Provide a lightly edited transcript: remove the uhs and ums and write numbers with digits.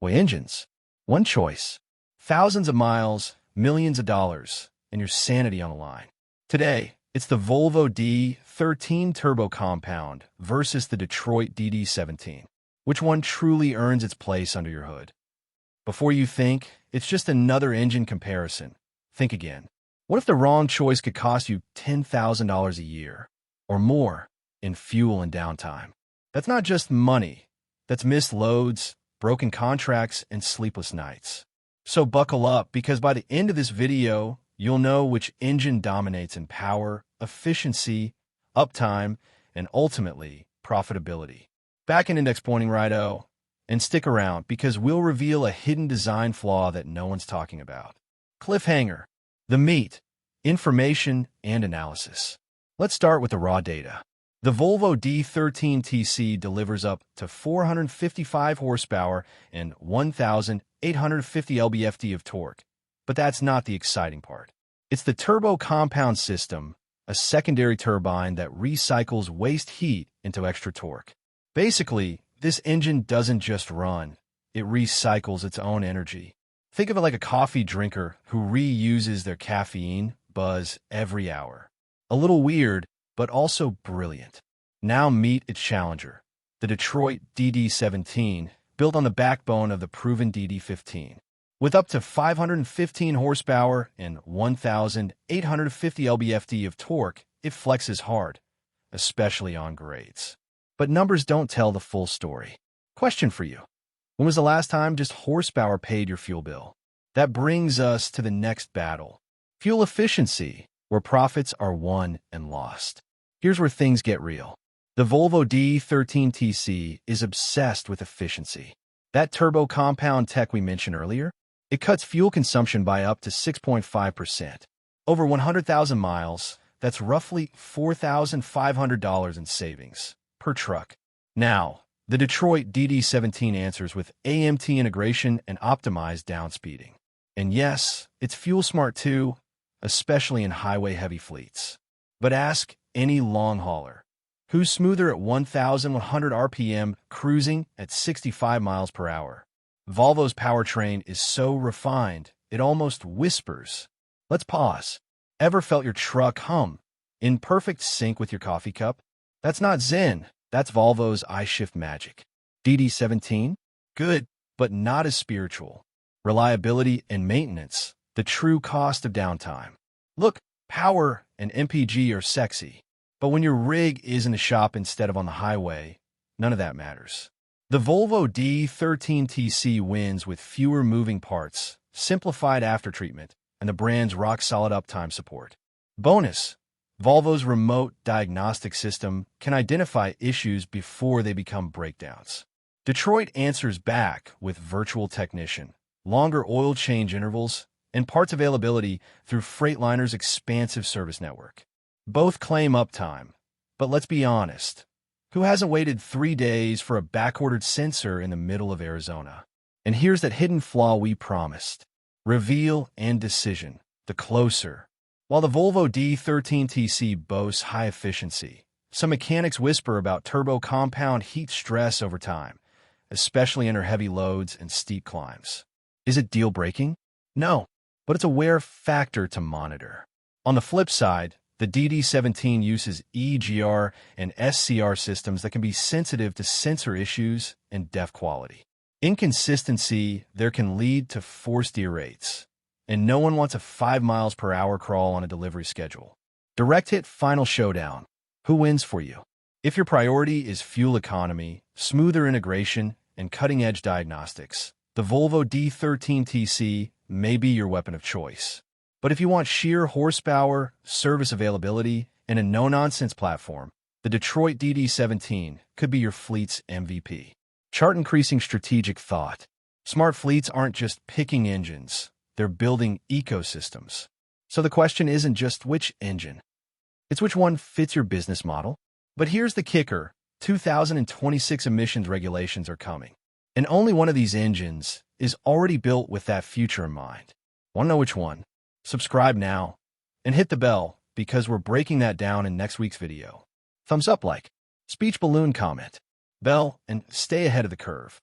Well, engines. One choice. Thousands of miles, millions of dollars, and your sanity on the line. Today, it's the Volvo D13 Turbo Compound versus the Detroit DD17. Which one truly earns its place under your hood? Before you think, it's just another engine comparison. Think again. What if the wrong choice could cost you $10,000 a year or more in fuel and downtime? That's not just money. That's missed loads, broken contracts, and sleepless nights. So buckle up, because by the end of this video, you'll know which engine dominates in power, efficiency, uptime, and ultimately, profitability. Back in index pointing right-o, and stick around because we'll reveal a hidden design flaw that no one's talking about. Cliffhanger. The meat, information, and analysis. Let's start with the raw data. The Volvo D13 TC delivers up to 455 horsepower and 1,850 lb-ft of torque. But that's not the exciting part. It's the turbo compound system, a secondary turbine that recycles waste heat into extra torque. Basically, this engine doesn't just run, it recycles its own energy. Think of it like a coffee drinker who reuses their caffeine buzz every hour. A little weird, but also brilliant. Now meet its challenger, the Detroit DD17, built on the backbone of the proven DD15. With up to 515 horsepower and 1,850 lb-ft of torque, it flexes hard, especially on grades. But numbers don't tell the full story. Question for you. When was the last time just horsepower paid your fuel bill? That brings us to the next battle. Fuel efficiency, where profits are won and lost. Here's where things get real. The Volvo D13 TC is obsessed with efficiency. That turbo compound tech we mentioned earlier, it cuts fuel consumption by up to 6.5%. Over 100,000 miles, that's roughly $4,500 in savings per truck. Now, the Detroit DD17 answers with AMT integration and optimized downspeeding. And yes, it's fuel smart too, especially in highway-heavy fleets. But ask any long hauler, who's smoother at 1,100 RPM, cruising at 65 miles per hour. Volvo's powertrain is so refined, it almost whispers. Let's pause. Ever felt your truck hum in perfect sync with your coffee cup? That's not Zen. That's Volvo's I-Shift magic. DD17? Good, but not as spiritual. Reliability and maintenance, the true cost of downtime. Look, power and MPG are sexy, but when your rig is in the shop instead of on the highway, none of that matters. The Volvo D13 TC wins with fewer moving parts, simplified aftertreatment, and the brand's rock-solid uptime support. Bonus, Volvo's remote diagnostic system can identify issues before they become breakdowns. Detroit answers back with virtual technician, longer oil change intervals, and parts availability through Freightliner's expansive service network. Both claim uptime, but let's be honest. Who hasn't waited 3 days for a back-ordered sensor in the middle of Arizona? And here's that hidden flaw we promised. Reveal and decision, the closer. While the Volvo D13 TC boasts high efficiency, some mechanics whisper about turbo compound heat stress over time, especially under heavy loads and steep climbs. Is it deal-breaking? No, but it's a wear factor to monitor. On the flip side, the DD17 uses EGR and SCR systems that can be sensitive to sensor issues and DEF quality. Inconsistency there can lead to forced derates, and no one wants a 5 miles per hour crawl on a delivery schedule. Direct hit final showdown. Who wins for you? If your priority is fuel economy, smoother integration, and cutting-edge diagnostics, the Volvo D13 TC may be your weapon of choice. But if you want sheer horsepower, service availability, and a no-nonsense platform, the Detroit DD17 could be your fleet's MVP. Chart increasing strategic thought. Smart fleets aren't just picking engines, they're building ecosystems. So the question isn't just which engine, it's which one fits your business model. But here's the kicker, 2026 emissions regulations are coming. And only one of these engines is already built with that future in mind. Want to know which one? Subscribe now and hit the bell because we're breaking that down in next week's video. Thumbs up, like, speech balloon comment, bell, and stay ahead of the curve.